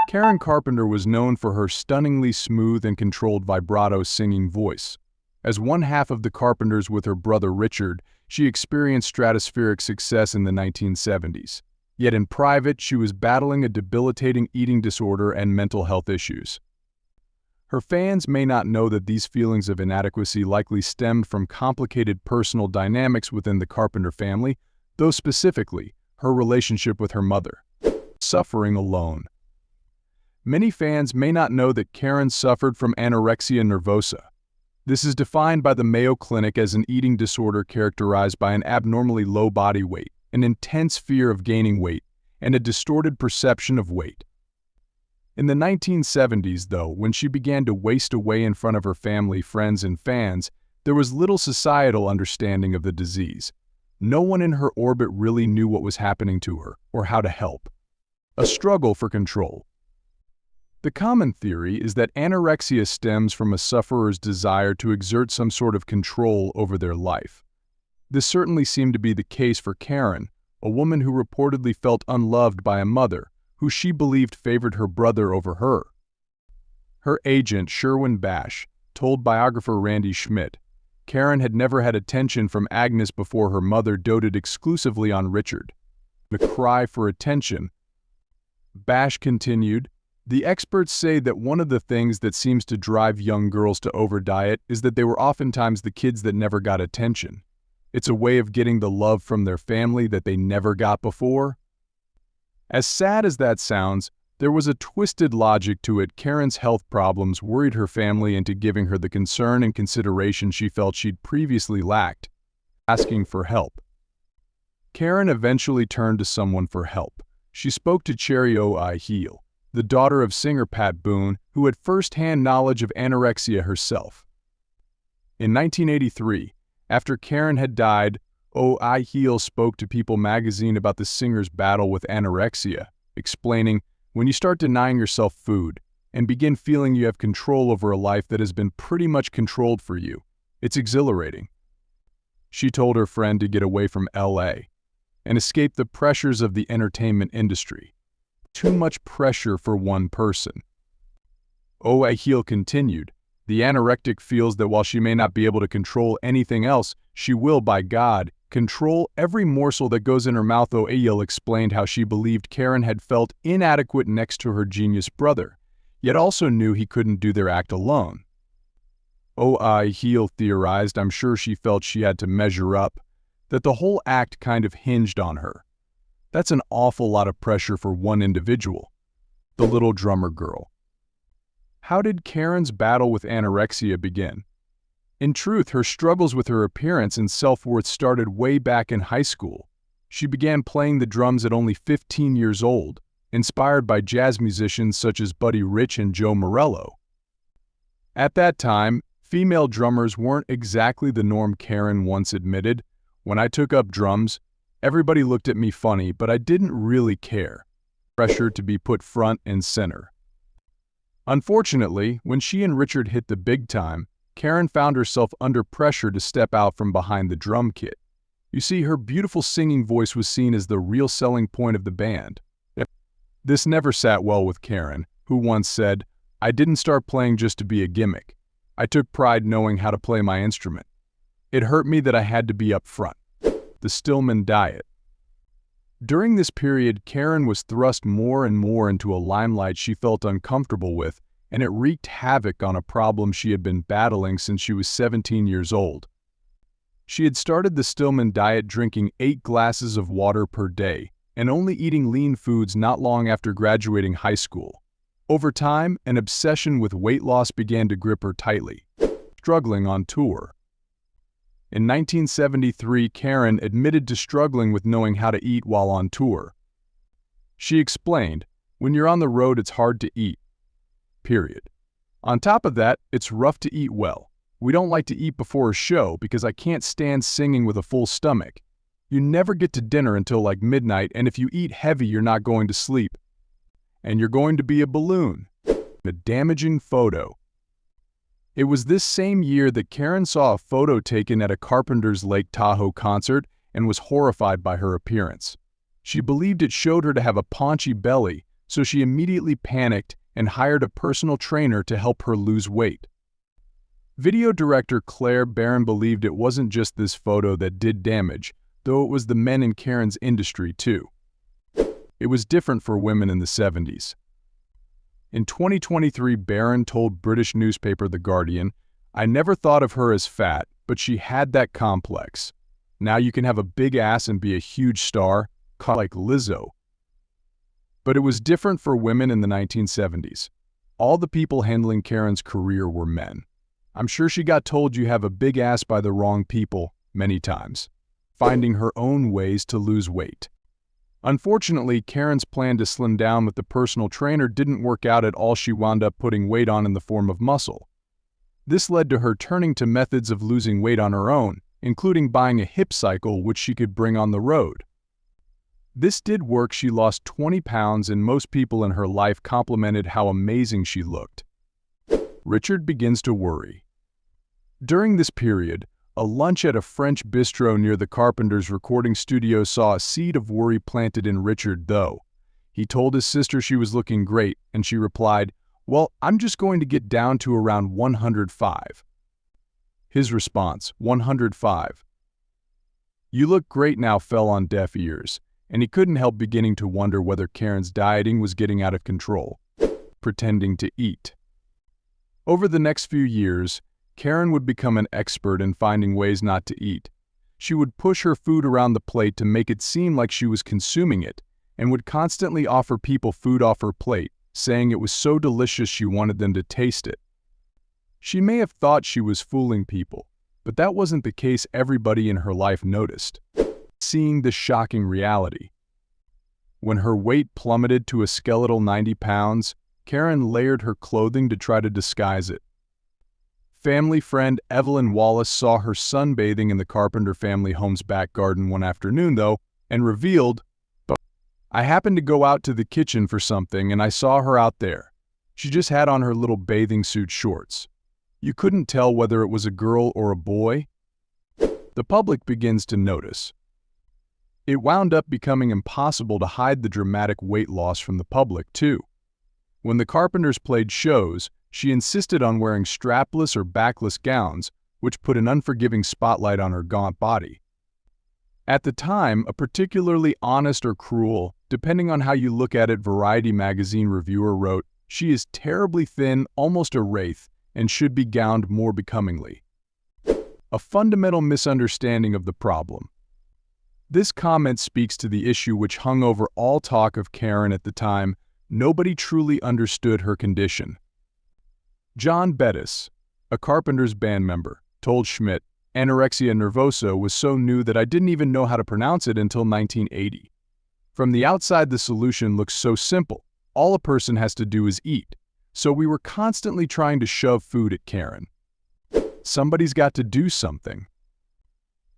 Karen Carpenter was known for her stunningly smooth and controlled vibrato singing voice. As one half of the Carpenters with her brother Richard, she experienced stratospheric success in the 1970s. Yet in private, she was battling a debilitating eating disorder and mental health issues. Her fans may not know that these feelings of inadequacy likely stemmed from complicated personal dynamics within the Carpenter family, though specifically, her relationship with her mother. Suffering alone. Many fans may not know that Karen suffered from anorexia nervosa. This is defined by the Mayo Clinic as an eating disorder characterized by an abnormally low body weight, an intense fear of gaining weight, and a distorted perception of weight. In the 1970s, though, when she began to waste away in front of her family, friends, and fans, there was little societal understanding of the disease. No one in her orbit really knew what was happening to her or how to help. A struggle for control. The common theory is that anorexia stems from a sufferer's desire to exert some sort of control over their life. This certainly seemed to be the case for Karen, a woman who reportedly felt unloved by a mother who she believed favored her brother over her. Her agent, Sherwin Bash, told biographer Randy Schmidt, Karen had never had attention from Agnes before her mother doted exclusively on Richard. The cry for attention. Bash continued, the experts say that one of the things that seems to drive young girls to overdiet is that they were oftentimes the kids that never got attention. It's a way of getting the love from their family that they never got before. As sad as that sounds, there was a twisted logic to it. Karen's health problems worried her family into giving her the concern and consideration she felt she'd previously lacked, asking for help. Karen eventually turned to someone for help. She spoke to Cherry O'Ihiel, the daughter of singer Pat Boone, who had first-hand knowledge of anorexia herself. In 1983, after Karen had died, O'Ihiel spoke to People magazine about the singer's battle with anorexia, explaining, when you start denying yourself food and begin feeling you have control over a life that has been pretty much controlled for you, it's exhilarating. She told her friend to get away from LA and escape the pressures of the entertainment industry. Too much pressure for one person. O'Ihiel continued, the anorectic feels that while she may not be able to control anything else, she will, by God, control every morsel that goes in her mouth. O'Ihiel explained how she believed Karen had felt inadequate next to her genius brother, yet also knew he couldn't do their act alone. O'Ihiel theorized, I'm sure she felt she had to measure up, that the whole act kind of hinged on her. That's an awful lot of pressure for one individual. The little drummer girl. How did Karen's battle with anorexia begin? In truth, her struggles with her appearance and self-worth started way back in high school. She began playing the drums at only 15 years old, inspired by jazz musicians such as Buddy Rich and Joe Morello. At that time, female drummers weren't exactly the norm. Karen once admitted, when I took up drums, everybody looked at me funny, but I didn't really care. Pressure to be put front and center. Unfortunately, when she and Richard hit the big time, Karen found herself under pressure to step out from behind the drum kit. You see, her beautiful singing voice was seen as the real selling point of the band. This never sat well with Karen, who once said, I didn't start playing just to be a gimmick. I took pride knowing how to play my instrument. It hurt me that I had to be up front. The Stillman diet. During this period, Karen was thrust more and more into a limelight she felt uncomfortable with, and it wreaked havoc on a problem she had been battling since she was 17 years old. She had started the Stillman diet drinking 8 glasses of water per day and only eating lean foods not long after graduating high school. Over time, an obsession with weight loss began to grip her tightly, struggling on tour. In 1973, Karen admitted to struggling with knowing how to eat while on tour. She explained, when you're on the road, it's hard to eat. Period. On top of that, it's rough to eat well. We don't like to eat before a show because I can't stand singing with a full stomach. You never get to dinner until like midnight, and if you eat heavy, you're not going to sleep. And you're going to be a balloon. A damaging photo. It was this same year that Karen saw a photo taken at a Carpenter's Lake Tahoe concert and was horrified by her appearance. She believed it showed her to have a paunchy belly, so she immediately panicked and hired a personal trainer to help her lose weight. Video director Claire Barron believed it wasn't just this photo that did damage, though it was the men in Karen's industry too. It was different for women in the 70s. In 2023, Barron told British newspaper The Guardian, "I never thought of her as fat, but she had that complex. Now you can have a big ass and be a huge star, like Lizzo." But it was different for women in the 1970s. All the people handling Karen's career were men. I'm sure she got told you have a big ass by the wrong people many times, finding her own ways to lose weight. Unfortunately, Karen's plan to slim down with the personal trainer didn't work out at all. She wound up putting weight on in the form of muscle. This led to her turning to methods of losing weight on her own, including buying a hip cycle which she could bring on the road. This did work. She lost 20 pounds and most people in her life complimented how amazing she looked. Richard begins to worry. During this period, a lunch at a French bistro near the Carpenter's recording studio saw a seed of worry planted in Richard, though. He told his sister she was looking great, and she replied, "Well, I'm just going to get down to around 105. His response, 105. "You look great now," fell on deaf ears, and he couldn't help beginning to wonder whether Karen's dieting was getting out of control. Pretending to eat. Over the next few years, Karen would become an expert in finding ways not to eat. She would push her food around the plate to make it seem like she was consuming it, and would constantly offer people food off her plate, saying it was so delicious she wanted them to taste it. She may have thought she was fooling people, but that wasn't the case. Everybody in her life noticed, seeing the shocking reality. When her weight plummeted to a skeletal 90 pounds, Karen layered her clothing to try to disguise it. Family friend Evelyn Wallace saw her sunbathing in the Carpenter family home's back garden one afternoon, though, and revealed, "I happened to go out to the kitchen for something and I saw her out there. She just had on her little bathing suit shorts. You couldn't tell whether it was a girl or a boy." The public begins to notice. It wound up becoming impossible to hide the dramatic weight loss from the public, too. When the Carpenters played shows, she insisted on wearing strapless or backless gowns, which put an unforgiving spotlight on her gaunt body. At the time, a particularly honest or cruel, depending on how you look at it, Variety magazine reviewer wrote, "She is terribly thin, almost a wraith, and should be gowned more becomingly." A fundamental misunderstanding of the problem. This comment speaks to the issue which hung over all talk of Karen at the time. Nobody truly understood her condition. John Bettis, a Carpenter's band member, told Schmidt, "Anorexia nervosa was so new that I didn't even know how to pronounce it until 1980. From the outside, the solution looks so simple. All a person has to do is eat. So we were constantly trying to shove food at Karen. Somebody's got to do something."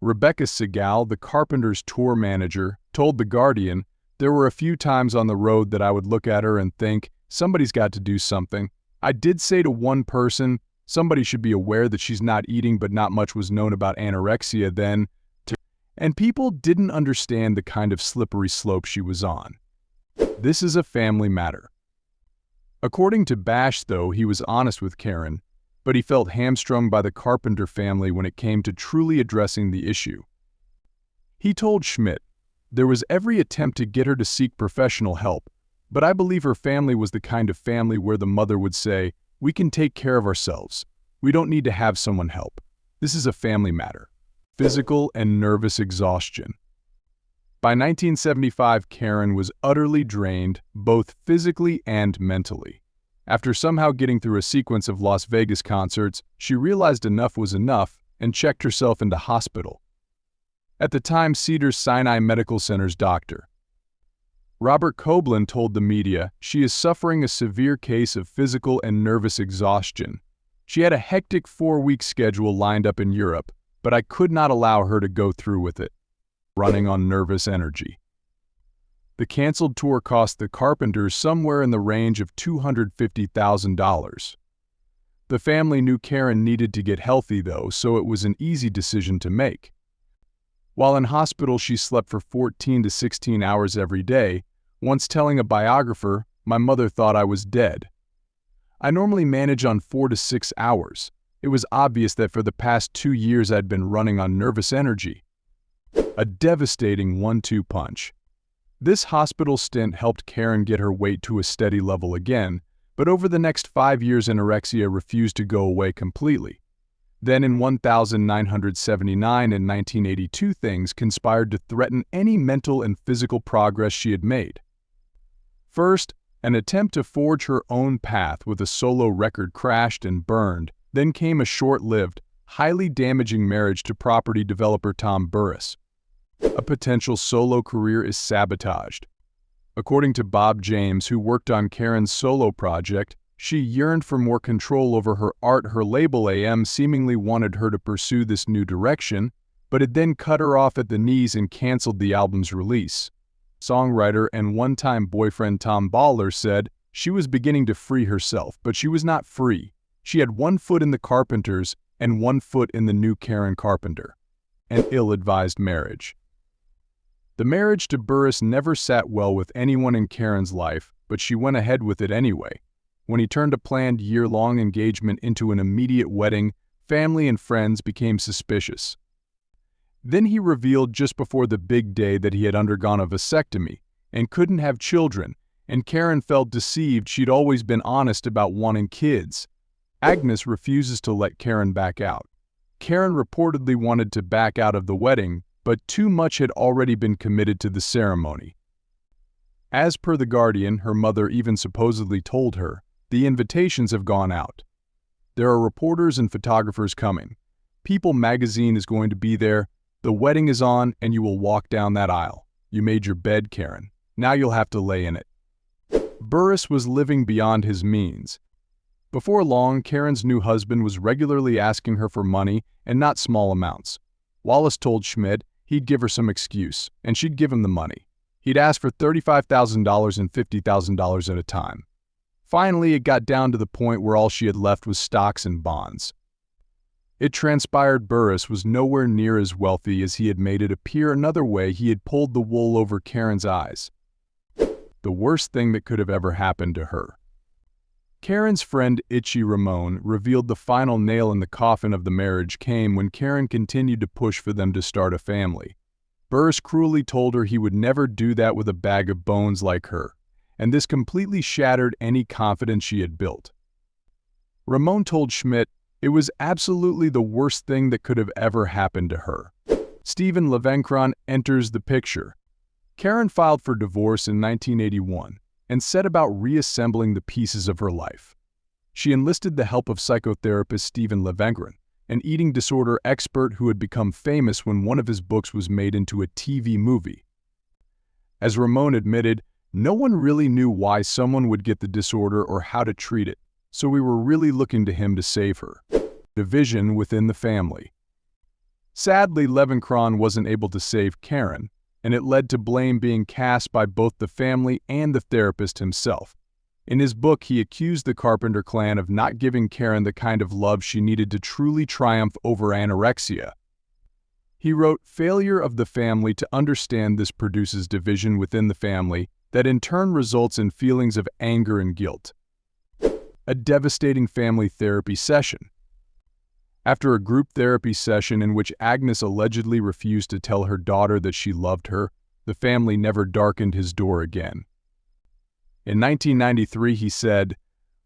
Rebecca Segal, the Carpenters' tour manager, told The Guardian, "There were a few times on the road that I would look at her and think, somebody's got to do something. I did say to one person, somebody should be aware that she's not eating, but not much was known about anorexia then. And people didn't understand the kind of slippery slope she was on. This is a family matter." According to Bash, though, he was honest with Karen, but he felt hamstrung by the Carpenter family when it came to truly addressing the issue. He told Schmidt, "There was every attempt to get her to seek professional help, but I believe her family was the kind of family where the mother would say, 'We can take care of ourselves. We don't need to have someone help. This is a family matter.'" Physical and nervous exhaustion. By 1975, Karen was utterly drained, both physically and mentally. After somehow getting through a sequence of Las Vegas concerts, she realized enough was enough and checked herself into hospital. At the time, Cedars-Sinai Medical Center's Dr. Robert Coblin told the media she is suffering a severe case of physical and nervous exhaustion. She had a hectic 4-week schedule lined up in Europe, but I could not allow her to go through with it. Running on nervous energy. The canceled tour cost the Carpenters somewhere in the range of $250,000. The family knew Karen needed to get healthy, though, so it was an easy decision to make. While in hospital, she slept for 14 to 16 hours every day, once telling a biographer, My mother thought I was dead. I normally manage on 4 to 6 hours. It was obvious that for the past 2 years I'd been running on nervous energy. A devastating 1-2 punch. This hospital stint helped Karen get her weight to a steady level again, but over the next 5 years anorexia refused to go away completely. Then in 1979 and 1982 things conspired to threaten any mental and physical progress she had made. First, an attempt to forge her own path with a solo record crashed and burned. Then came a short-lived, highly damaging marriage to property developer Tom Burris. A potential solo career is sabotaged. According to Bob James, who worked on Karen's solo project, she yearned for more control over her art. Her label AM seemingly wanted her to pursue this new direction, but it then cut her off at the knees and canceled the album's release. Songwriter and one-time boyfriend Tom Baller said she was beginning to free herself, but she was not free. She had 1 foot in the Carpenters and 1 foot in the new Karen Carpenter. An ill-advised marriage. The marriage to Burris never sat well with anyone in Karen's life, but she went ahead with it anyway. When he turned a planned year-long engagement into an immediate wedding, family and friends became suspicious. Then he revealed just before the big day that he had undergone a vasectomy and couldn't have children, and Karen felt deceived. She'd always been honest about wanting kids. Agnes refuses to let Karen back out. Karen reportedly wanted to back out of the wedding, but too much had already been committed to the ceremony. As per The Guardian, her mother even supposedly told her, "The invitations have gone out. There are reporters and photographers coming. People magazine is going to be there. The wedding is on and you will walk down that aisle. You made your bed, Karen. Now you'll have to lay in it." Burris was living beyond his means. Before long, Karen's new husband was regularly asking her for money and not small amounts. Wallace told Schmidt he'd give her some excuse, and she'd give him the money. He'd ask for $35,000 and $50,000 at a time. Finally, it got down to the point where all she had left was stocks and bonds. It transpired Burris was nowhere near as wealthy as he had made it appear. Another way, he had pulled the wool over Karen's eyes. The worst thing that could have ever happened to her. Karen's friend Itchy Ramon revealed the final nail in the coffin of the marriage came when Karen continued to push for them to start a family. Burris cruelly told her he would never do that with a bag of bones like her, and this completely shattered any confidence she had built. Ramon told Schmidt it was absolutely the worst thing that could have ever happened to her. Stephen Levenkron enters the picture. Karen filed for divorce in 1981 and set about reassembling the pieces of her life. She enlisted the help of psychotherapist Stephen Levenkron, an eating disorder expert who had become famous when one of his books was made into a TV movie. As Ramon admitted, no one really knew why someone would get the disorder or how to treat it, so we were really looking to him to save her. Division within the family. Sadly, Levenkron wasn't able to save Karen, and it led to blame being cast by both the family and the therapist himself. In his book, he accused the Carpenter clan of not giving Karen the kind of love she needed to truly triumph over anorexia. He wrote, "Failure of the family to understand this produces division within the family that in turn results in feelings of anger and guilt." A devastating family therapy session. After a group therapy session in which Agnes allegedly refused to tell her daughter that she loved her, the family never darkened his door again. In 1993, he said,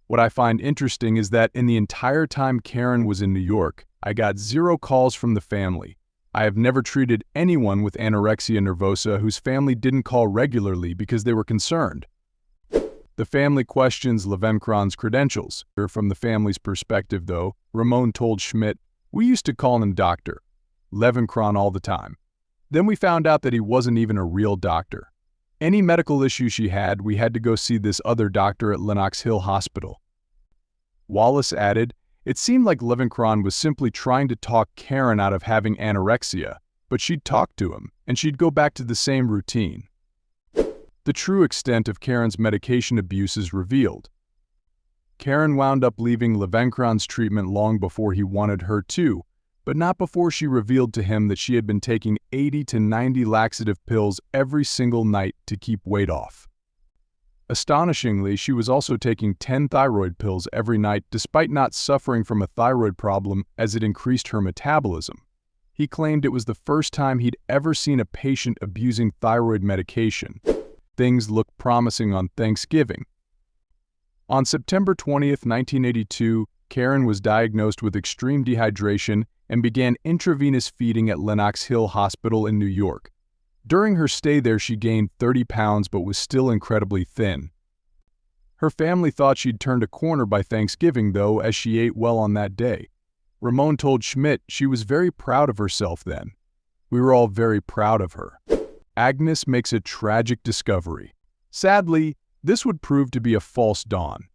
"What I find interesting is that in the entire time Karen was in New York, I got 0 calls from the family. I have never treated anyone with anorexia nervosa whose family didn't call regularly because they were concerned." The family questions Levenkron's credentials. From the family's perspective, though, Ramon told Schmidt, "We used to call him Dr. Levenkron all the time. Then we found out that he wasn't even a real doctor. Any medical issue she had, we had to go see this other doctor at Lenox Hill Hospital." Wallace added, "It seemed like Levenkron was simply trying to talk Karen out of having anorexia, but she'd talk to him, and she'd go back to the same routine." The true extent of Karen's medication abuse is revealed. Karen wound up leaving Levenkron's treatment long before he wanted her to, but not before she revealed to him that she had been taking 80 to 90 laxative pills every single night to keep weight off. Astonishingly, she was also taking 10 thyroid pills every night despite not suffering from a thyroid problem as it increased her metabolism. He claimed it was the first time he'd ever seen a patient abusing thyroid medication. Things looked promising on Thanksgiving. On September 20th, 1982, Karen was diagnosed with extreme dehydration and began intravenous feeding at Lenox Hill Hospital in New York. During her stay there, she gained 30 pounds but was still incredibly thin. Her family thought she'd turned a corner by Thanksgiving, though, as she ate well on that day. Ramon told Schmidt she was very proud of herself then. We were all very proud of her. Agnes makes a tragic discovery. Sadly, this would prove to be a false dawn.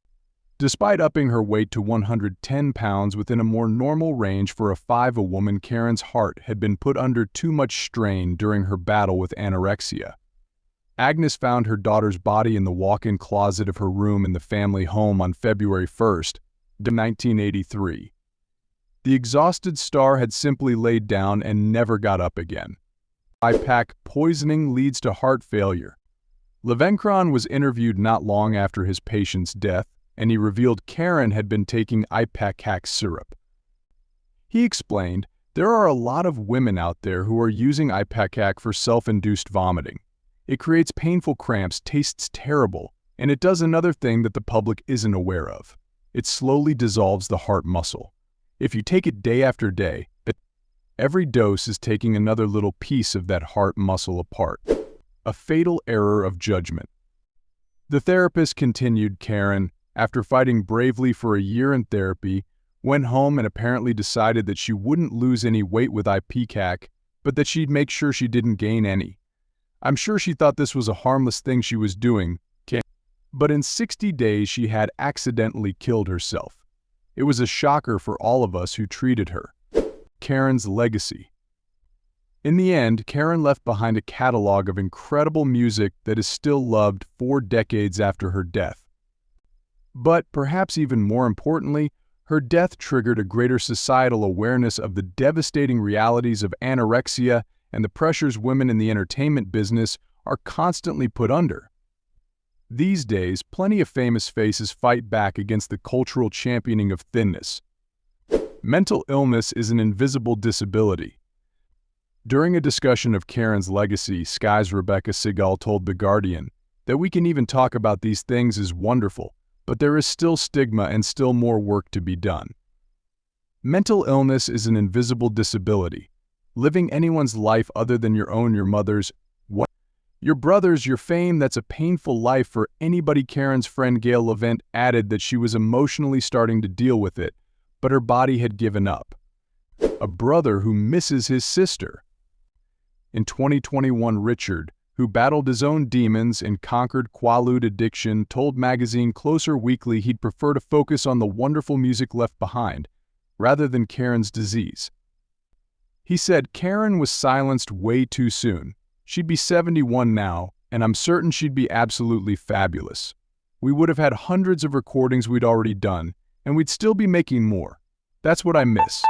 Despite upping her weight to 110 pounds within a more normal range for a 5', woman, Karen's heart had been put under too much strain during her battle with anorexia. Agnes found her daughter's body in the walk-in closet of her room in the family home on February 1st, 1983. The exhausted star had simply laid down and never got up again. IPAC poisoning leads to heart failure. Levenkron was interviewed not long after his patient's death, and he revealed Karen had been taking ipecac syrup. He explained, "There are a lot of women out there who are using ipecac for self-induced vomiting. It creates painful cramps, tastes terrible, and it does another thing that the public isn't aware of. It slowly dissolves the heart muscle. If you take it day after day, every dose is taking another little piece of that heart muscle apart. A fatal error of judgment." The therapist continued, Karen, after fighting bravely for a year in therapy, went home and apparently decided that she wouldn't lose any weight with ipecac, but that she'd make sure she didn't gain any. I'm sure she thought this was a harmless thing she was doing, but in 60 days she had accidentally killed herself. It was a shocker for all of us who treated her. Karen's legacy. In the end, Karen left behind a catalog of incredible music that is still loved 4 decades after her death. But perhaps even more importantly, her death triggered a greater societal awareness of the devastating realities of anorexia and the pressures women in the entertainment business are constantly put under. These days, plenty of famous faces fight back against the cultural championing of thinness. Mental illness is an invisible disability. During a discussion of Karen's legacy, Sky's Rebecca Segal told The Guardian that we can even talk about these things is wonderful, but there is still stigma and still more work to be done. Mental illness is an invisible disability. Living anyone's life other than your own, your mother's, your brother's, your fame, that's a painful life for anybody. Karen's friend Gail Levent added that she was emotionally starting to deal with it, but her body had given up. A brother who misses his sister. In 2021, Richard, who battled his own demons and conquered Quaalude addiction, told magazine Closer Weekly he'd prefer to focus on the wonderful music left behind, rather than Karen's disease. He said Karen was silenced way too soon. She'd be 71 now, and I'm certain she'd be absolutely fabulous. We would have had hundreds of recordings we'd already done, and we'd still be making more. That's what I miss.